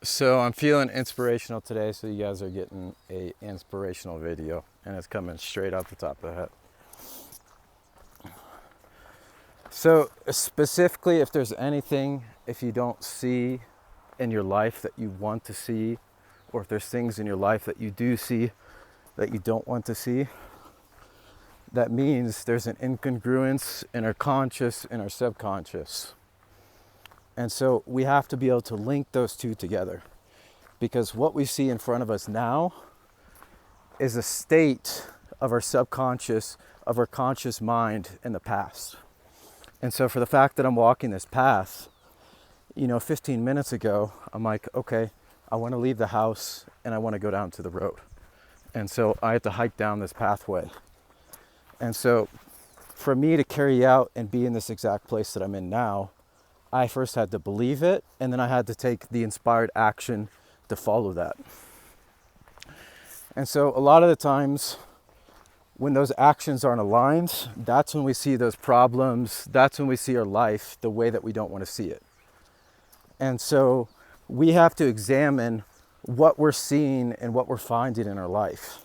So I'm feeling inspirational today, so you guys are getting a inspirational video, and it's coming straight off the top of the head. So specifically, if there's anything, if you don't see in your life that you want to see, or if there's things in your life that you do see that you don't want to see, that means there's an incongruence in our conscious and our subconscious. And so we have to be able to link those two together, because what we see in front of us now is a state of our subconscious, of our conscious mind in the past. And so for the fact that I'm walking this path, 15 minutes ago, I'm like, okay, I want to leave the house and I want to go down to the road. And so I had to hike down this pathway. And so for me to carry out and be in this exact place that I'm in now, I first had to believe it, and then I had to take the inspired action to follow that. And so a lot of the times when those actions aren't aligned, that's when we see those problems, that's when we see our life the way that we don't want to see it. And so we have to examine what we're seeing and what we're finding in our life.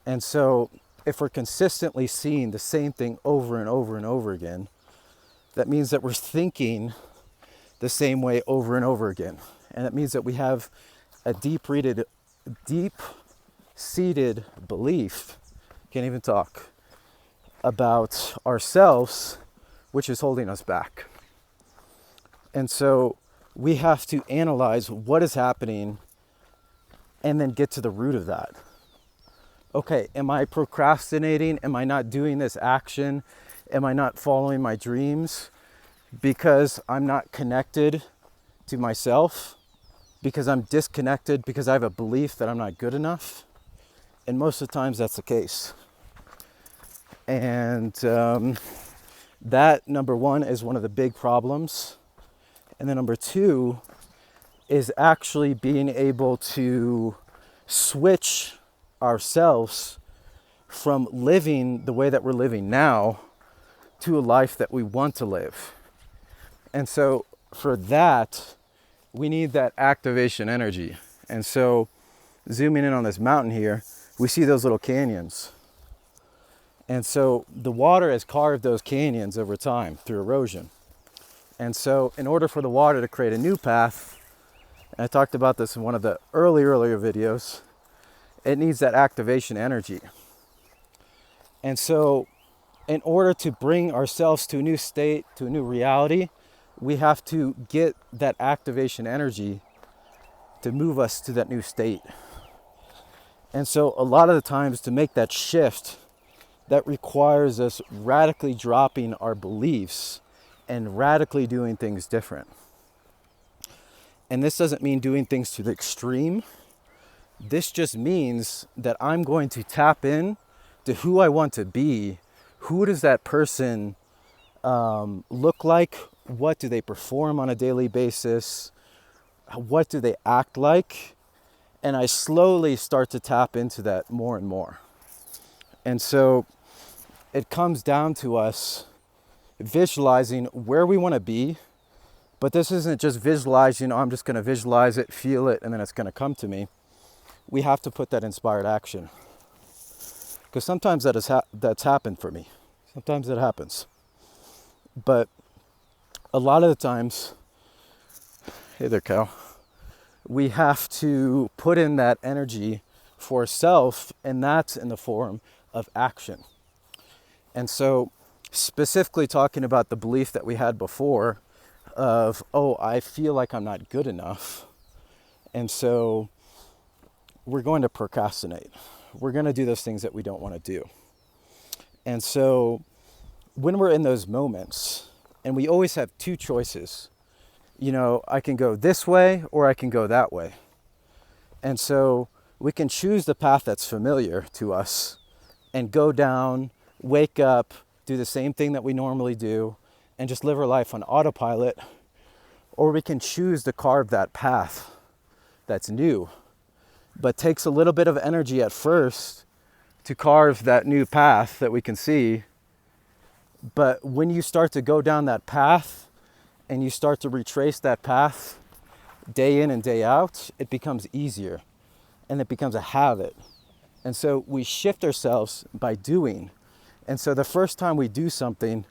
And so if we're consistently seeing the same thing over and over and over again, that means that we're thinking the same way over and over again. And it means that we have a deep-seated belief, can't even talk, about ourselves, which is holding us back. And so we have to analyze what is happening and then get to the root of that. Okay, am I procrastinating? Am I not doing this action? Am I not following my dreams because I'm not connected to myself? Because I'm disconnected because I have a belief that I'm not good enough? And most of the times that's the case. And that, number one, is one of the big problems. And then number two is actually being able to switch ourselves from living the way that we're living now to a life that we want to live. And so for that, we need that activation energy. And so zooming in on this mountain here, we see those little canyons. And so the water has carved those canyons over time through erosion. And so in order for the water to create a new path, and I talked about this in one of the earlier videos, it needs that activation energy. And so in order to bring ourselves to a new state, to a new reality, we have to get that activation energy to move us to that new state. And so a lot of the times to make that shift, that requires us radically dropping our beliefs and radically doing things different. And this doesn't mean doing things to the extreme. This just means that I'm going to tap in to who I want to be. Who does that person look like? What do they perform on a daily basis? What do they act like? And I slowly start to tap into that more and more. And so it comes down to us visualizing where we want to be. But this isn't just visualizing, I'm just going to visualize it, feel it, and then it's going to come to me. We have to put that inspired action. Because sometimes that's happened for me. Sometimes it happens. But a lot of the times, hey there, cow, we have to put in that energy for self, and that's in the form of action. And so specifically talking about the belief that we had before of, oh, I feel like I'm not good enough. And so we're going to procrastinate. We're going to do those things that we don't want to do. And so when we're in those moments, and we always have two choices, I can go this way or I can go that way. And so we can choose the path that's familiar to us and go down, wake up, do the same thing that we normally do, and just live our life on autopilot. Or we can choose to carve that path that's new, but takes a little bit of energy at first to carve that new path that we can see. But when you start to go down that path and you start to retrace that path, day in and day out, it becomes easier and it becomes a habit. And so we shift ourselves by doing. And so the first time we do something,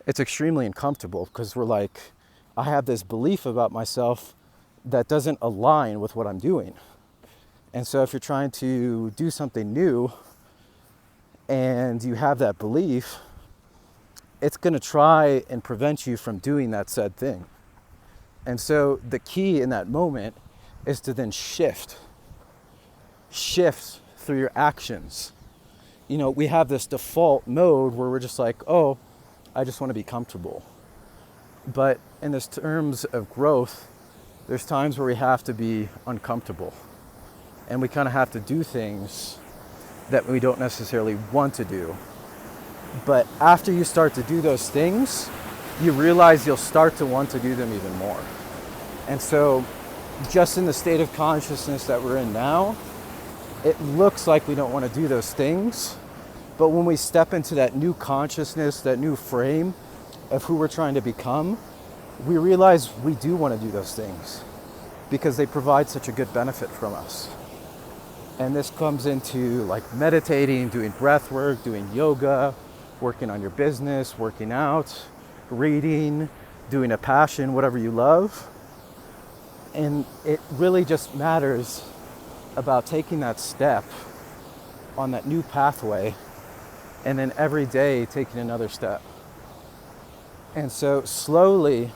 it's extremely uncomfortable because we're like, I have this belief about myself that doesn't align with what I'm doing. And so if you're trying to do something new and you have that belief, it's going to try and prevent you from doing that said thing. And so the key in that moment is to then shift through your actions. You know, we have this default mode where we're just like, oh, I just want to be comfortable. But in this terms of growth, there's times where we have to be uncomfortable. And we kind of have to do things that we don't necessarily want to do. But after you start to do those things, you realize you'll start to want to do them even more. And so just in the state of consciousness that we're in now, it looks like we don't want to do those things. But when we step into that new consciousness, that new frame of who we're trying to become, we realize we do want to do those things because they provide such a good benefit from us. And this comes into like meditating, doing breath work, doing yoga, working on your business, working out, reading, doing a passion, whatever you love. And it really just matters about taking that step on that new pathway and then every day taking another step. And so slowly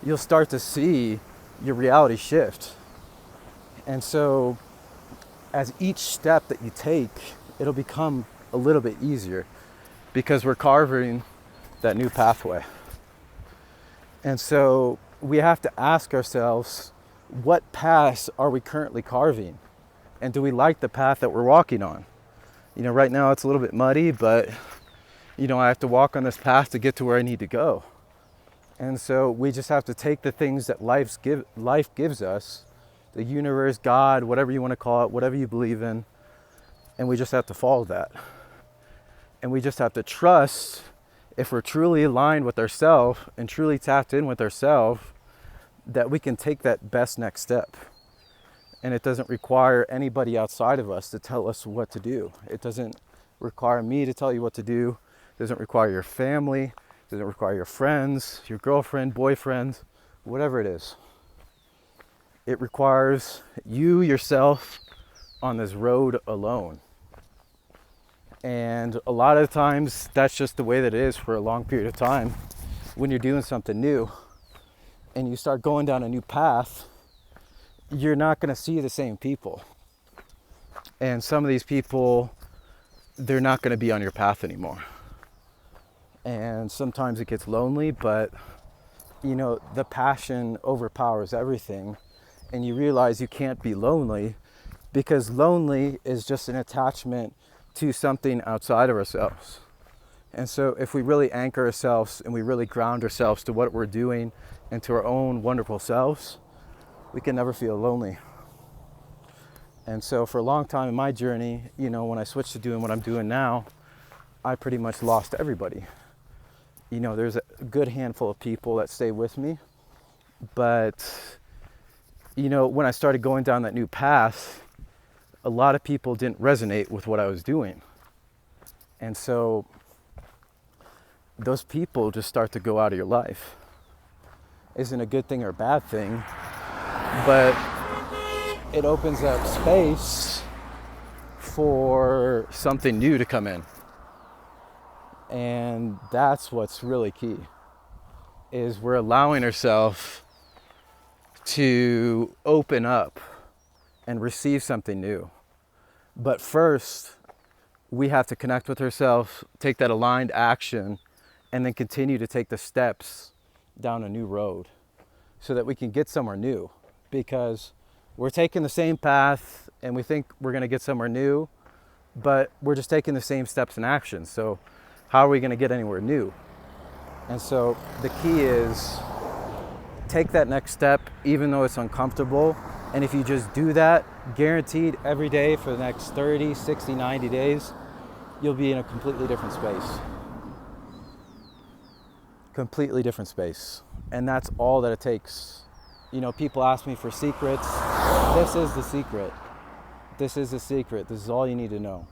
you'll start to see your reality shift. And so as each step that you take, it'll become a little bit easier because we're carving that new pathway. And so we have to ask ourselves, what paths are we currently carving? And do we like the path that we're walking on? You know, right now it's a little bit muddy, but you know, I have to walk on this path to get to where I need to go. And so we just have to take the things that life gives us, the universe, God, whatever you want to call it, whatever you believe in, and we just have to follow that. And we just have to trust, if we're truly aligned with ourselves and truly tapped in with ourselves, that we can take that best next step. And it doesn't require anybody outside of us to tell us what to do. It doesn't require me to tell you what to do. It doesn't require your family. It doesn't require your friends, your girlfriend, boyfriend, whatever it is. It requires you yourself on this road alone. And a lot of times that's just the way that it is for a long period of time. When you're doing something new and you start going down a new path, you're not going to see the same people. And some of these people, they're not going to be on your path anymore. And sometimes it gets lonely, but you know, the passion overpowers everything. And you realize you can't be lonely because lonely is just an attachment to something outside of ourselves. And so if we really anchor ourselves and we really ground ourselves to what we're doing and to our own wonderful selves, we can never feel lonely. And so for a long time in my journey, you know, when I switched to doing what I'm doing now, I pretty much lost everybody. You know, there's a good handful of people that stay with me, but you know, when I started going down that new path, a lot of people didn't resonate with what I was doing. And so those people just start to go out of your life. Isn't a good thing or a bad thing, but it opens up space for something new to come in. And that's what's really key, is we're allowing ourselves to open up and receive something new. But first, we have to connect with ourselves, take that aligned action, and then continue to take the steps down a new road so that we can get somewhere new. Because we're taking the same path and we think we're going to get somewhere new, but we're just taking the same steps and actions. So how are we going to get anywhere new? And so the key is take that next step, even though it's uncomfortable. And if you just do that, guaranteed every day for the next 30, 60, 90 days, you'll be in a completely different space. Completely different space. And that's all that it takes. You know, people ask me for secrets. This is the secret. This is the secret. This is all you need to know.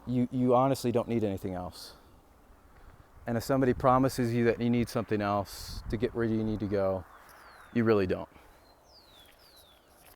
You honestly don't need anything else. And if somebody promises you that you need something else to get where you need to go, you really don't.